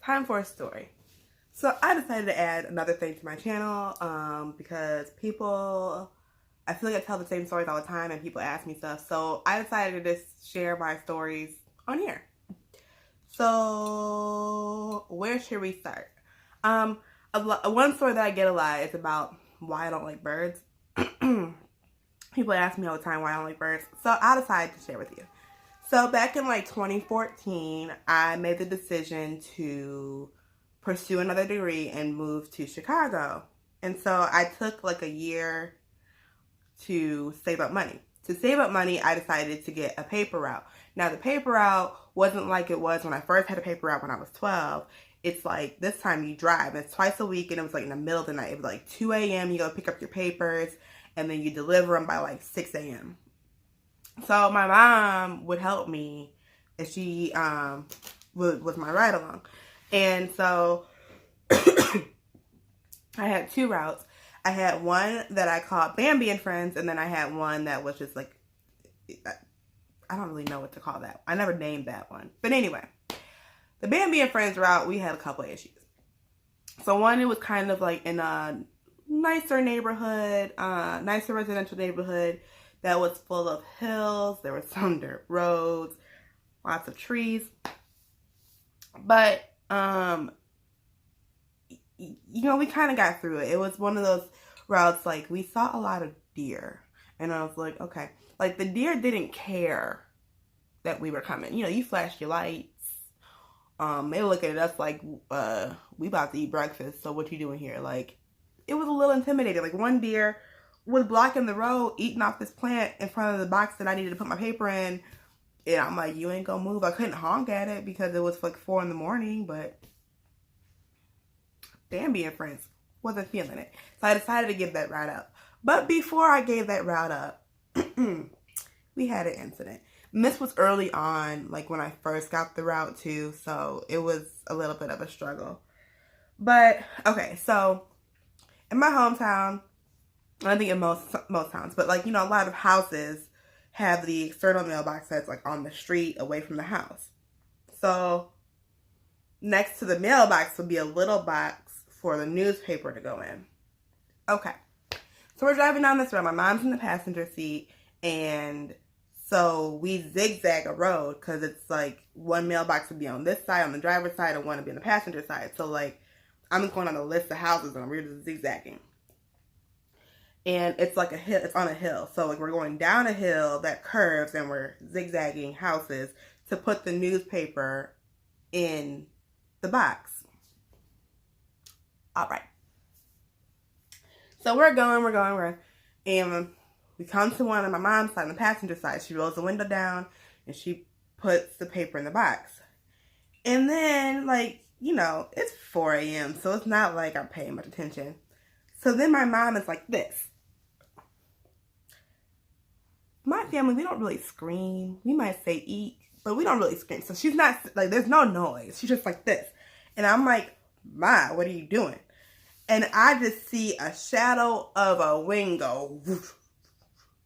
time for a story. So I decided to add another thing to my channel because I feel like I tell the same stories all the time and people ask me stuff. So I decided to just share my stories on here. So where should we start? One story that I get a lot is about why I don't like birds. People ask me all the time why I don't like birds. So I decided to share with you. So back in like 2014, I made the decision to pursue another degree and move to Chicago. And so I took like a year to save up money. To save up money, I decided to get a paper route. Now the paper route wasn't like it was when I first had a paper route when I was 12. It's like this time you drive. It's twice a week and it was like in the middle of the night. It was like 2 a.m. You go pick up your papers and then you deliver them by like 6 a.m. So my mom would help me, and she was my ride along. And so I had two routes. I had one that I called Bambi and Friends, and then I had one that was just like, I don't really know what to call that. I never named that one. But anyway, the Bambi and Friends route, we had a couple of issues. So one, it was kind of like in a nicer neighborhood, nicer residential neighborhood that was full of hills. There were some dirt roads, lots of trees. But, you know, we kind of got through it. It was one of those routes, like, we saw a lot of deer. And I was like, okay. Like, the deer didn't care that we were coming. You know, you flashed your lights. They were looking at us like, we about to eat breakfast, so what you doing here? Like, it was a little intimidating. Like, one deer was blocking the road, eating off this plant in front of the box that I needed to put my paper in. And I'm like, you ain't gonna move. I couldn't honk at it because it was like 4 in the morning, but Bambi and Friends wasn't feeling it. So I decided to give that route up. But before I gave that route up, we had an incident. And this was early on, like when I first got the route too, so it was a little bit of a struggle. But, okay, so in my hometown, I think in most towns, but like, you know, a lot of houses have the external mailbox that's like on the street away from the house. So next to the mailbox would be a little box for the newspaper to go in. Okay. So we're driving down this road. My mom's in the passenger seat, and so we zigzag a road because it's like one mailbox would be on this side, on the driver's side, and one would be on the passenger side. So like I'm going on a list of houses and we're just zigzagging. And it's like a hill, it's on a hill. So like we're going down a hill that curves and we're zigzagging houses to put the newspaper in the box. All right. So we're going, and we come to one on my mom's side, on the passenger side. She rolls the window down and she puts the paper in the box. And then, like, you know, it's 4 a.m., so it's not like I'm paying much attention. So then my mom is like this. My family, we don't really scream. We might say eat, but we don't really scream. So she's not, like, there's no noise. She's just like this. And I'm like, Ma, what are you doing? And I just see a shadow of a wing go. Woof.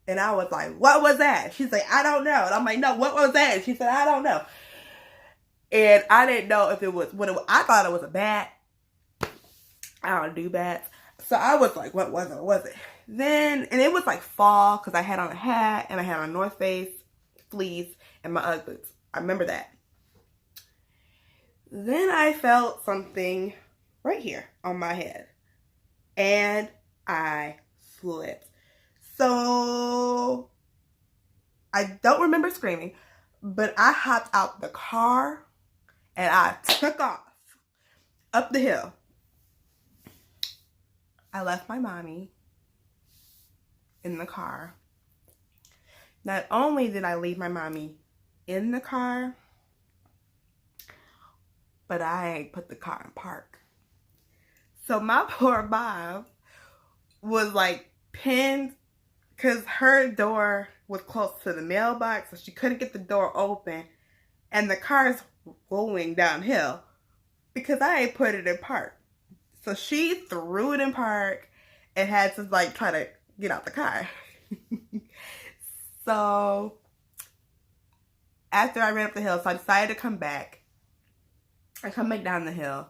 And I was like, what was that? She's like, I don't know. And I'm like, no, what was that? And she said, I don't know. And I didn't know if it was, I thought it was a bat. I don't do bats. So I was like, what was it? What was it? Then, and it was like fall because I had on a hat and I had on a North Face fleece and my Ugg boots. I remember that. Then I felt something right here on my head and I slipped. So I don't remember screaming, but I hopped out the car and I took off up the hill. I left my mommy in the car. Not only did I leave my mommy in the car, but I put the car in park. So my poor mom was like pinned because her door was close to the mailbox, so she couldn't get the door open, and the car's rolling downhill because I ain't put it in park. So she threw it in park and had to like try to get out the car. So after I ran up the hill, so I decided to come back. I come back down the hill.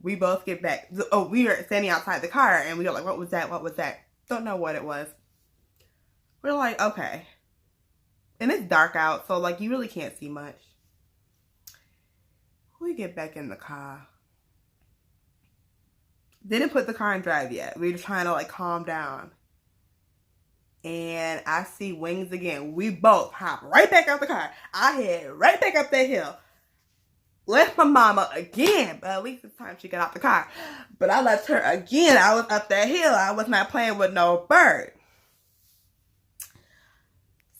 We both get back. Oh, we are standing outside the car and we were like, what was that? What was that? Don't know what it was. We're like, okay. And it's dark out, so like you really can't see much. We get back in the car. Didn't put the car in drive yet. We were trying to like calm down. And I see wings again. We both hop right back out the car. I head right back up that hill. Left my mama again, but at least this time she got out the car. But I left her again. I was up that hill. I was not playing with no bird.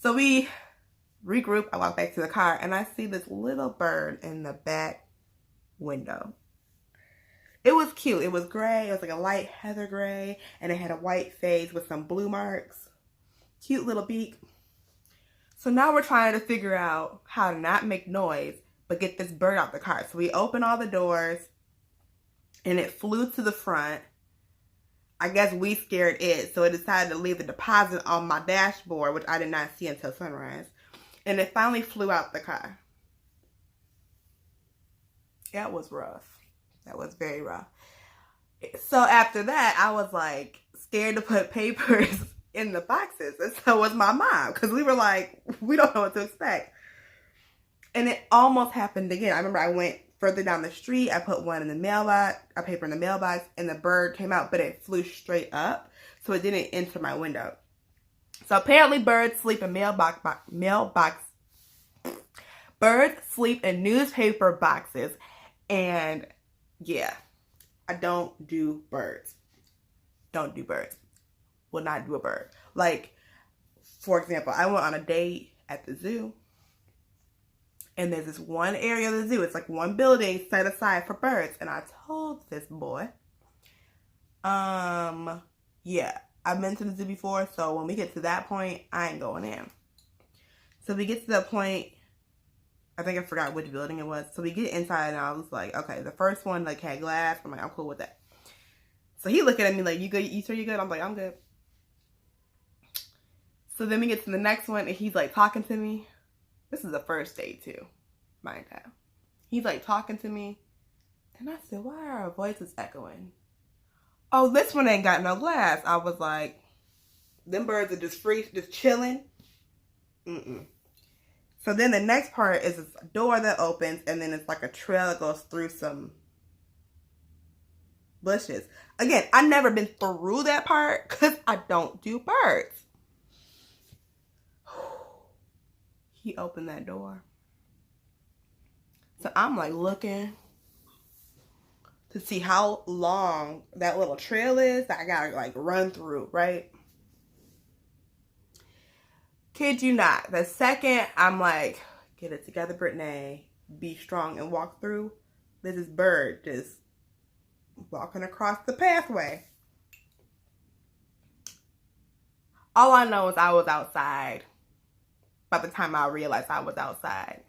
So we regroup. I walk back to the car and I see this little bird in the back window. It was cute. It was gray. It was like a light heather gray and it had a white face with some blue marks. Cute little beak. So now we're trying to figure out how to not make noise but get this bird out the car. So we open all the doors and it flew to the front. I guess we scared it, so it decided to leave the deposit on my dashboard, which I did not see until sunrise. And it finally flew out the car. That was rough. That was very rough. So after that, I was like scared to put papers in the boxes. And so was my mom, because we were like, we don't know what to expect. And it almost happened again. I remember I went further down the street. I put one in the mailbox, a paper in the mailbox, and the bird came out, but it flew straight up. So it didn't enter my window. So apparently birds sleep in birds sleep in newspaper boxes. And yeah, I don't do birds. Don't do birds. Will not do a bird. Like, for example, I went on a date at the zoo. And there's this one area of the zoo. It's like one building set aside for birds. And I told this boy, yeah, I've been to the zoo before. So when we get to that point, I ain't going in. So we get to that point. I think I forgot which building it was. So we get inside and I was like, okay, the first one like had glass. I'm like, I'm cool with that. So he looking at me like, you good? You sure you good? I'm like, I'm good. So then we get to the next one and he's like talking to me. This is the first date too, mind you. He's like talking to me. And I said, why are our voices echoing? Oh, this one ain't got no glass. I was like, them birds are just free, just chilling. So then the next part is this door that opens and then it's like a trail that goes through some bushes. Again, I've never been through that part because I don't do birds. He opened that door. So I'm like looking to see how long that little trail is that I gotta like run through, right? Kid you not. The second I'm like, get it together, Brittany, be strong and walk through, there's this bird just walking across the pathway. All I know is I was outside. By the time I realized I was outside,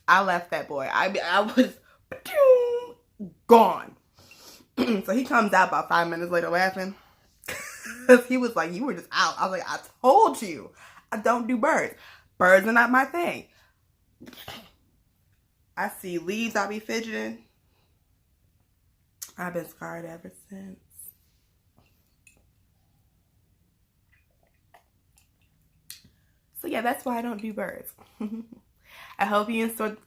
I left that boy. I was gone. So he comes out about 5 minutes later laughing. Because he was like, you were just out. I was like, I told you. I don't do birds. Birds are not my thing. I see leaves, I'll be fidgeting. I've been scarred ever since. So yeah, that's why I don't do birds. I hope you enjoyed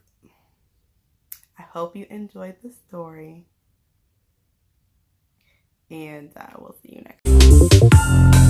the story. And we'll see you next time.